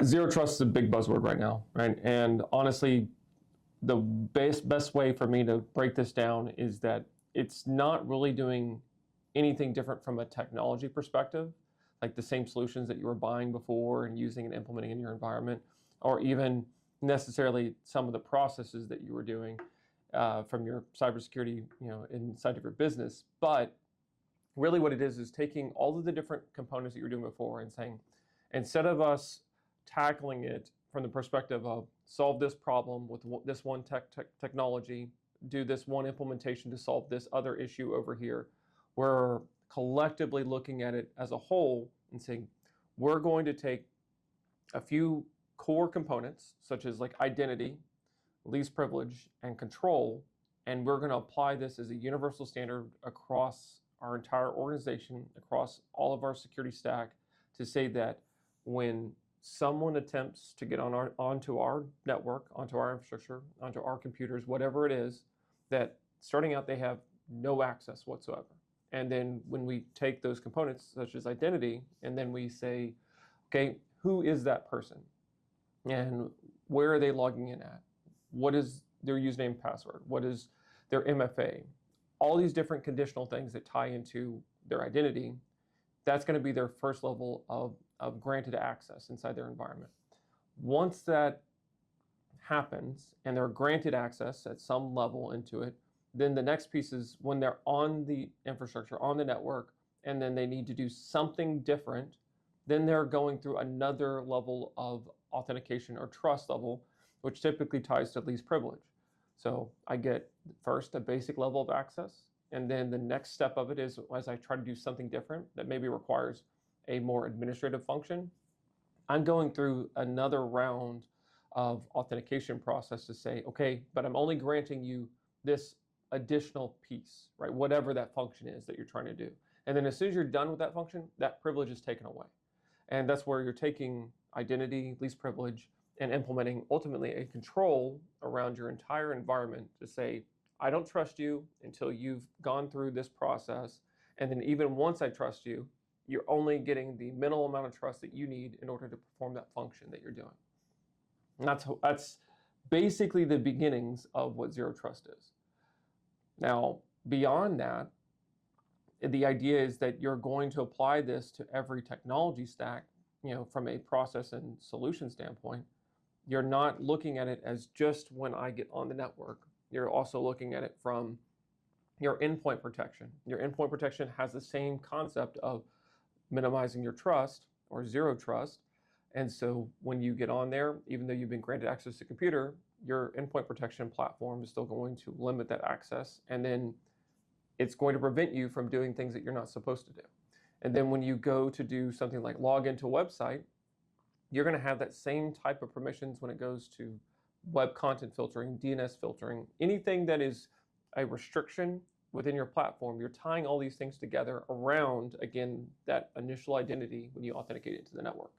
Zero trust is a big buzzword right now, right? And honestly, the best way for me to break this down is that it's not really doing anything different from a technology perspective, like the same solutions that you were buying before and using and implementing in your environment, or even necessarily some of the processes that you were doing from your cybersecurity, inside of your business. But really what it is taking all of the different components that you were doing before and saying, instead of us tackling it from the perspective of solve this problem with this one technology, do this one implementation to solve this other issue over here, we're collectively looking at it as a whole and saying, we're going to take a few core components, such as like identity, least privilege, and control, and we're going to apply this as a universal standard across our entire organization, across all of our security stack, to say that when someone attempts to get onto our network, onto our infrastructure, onto our computers, whatever it is, that starting out they have no access whatsoever. And then when we take those components, such as identity, and then we say, okay, who is that person? And where are they logging in at? What is their username and password? What is their MFA? All these different conditional things that tie into their identity, that's going to be their first level of granted access inside their environment. Once that happens and they're granted access at some level into it, then the next piece is when they're on the infrastructure, on the network, and then they need to do something different, then they're going through another level of authentication or trust level, which typically ties to least privilege. So I get first a basic level of access, and then the next step of it is as I try to do something different that maybe requires a more administrative function, I'm going through another round of authentication process to say, okay, but I'm only granting you this additional piece, right? Whatever that function is that you're trying to do. And then as soon as you're done with that function, that privilege is taken away. And that's where you're taking identity, least privilege, and implementing ultimately a control around your entire environment to say, I don't trust you until you've gone through this process. And then even once I trust you, you're only getting the minimal amount of trust that you need in order to perform that function that you're doing. And that's basically the beginnings of what zero trust is. Now, beyond that, the idea is that you're going to apply this to every technology stack, from a process and solution standpoint. You're not looking at it as just when I get on the network. You're also looking at it from your endpoint protection. Your endpoint protection has the same concept of minimizing your trust or zero trust. And so when you get on there, even though you've been granted access to the computer, your endpoint protection platform is still going to limit that access. And then it's going to prevent you from doing things that you're not supposed to do. And then when you go to do something like log into a website, you're going to have that same type of permissions when it goes to web content filtering, DNS filtering, anything that is a restriction within your platform. You're tying all these things together around, again, that initial identity when you authenticate into the network.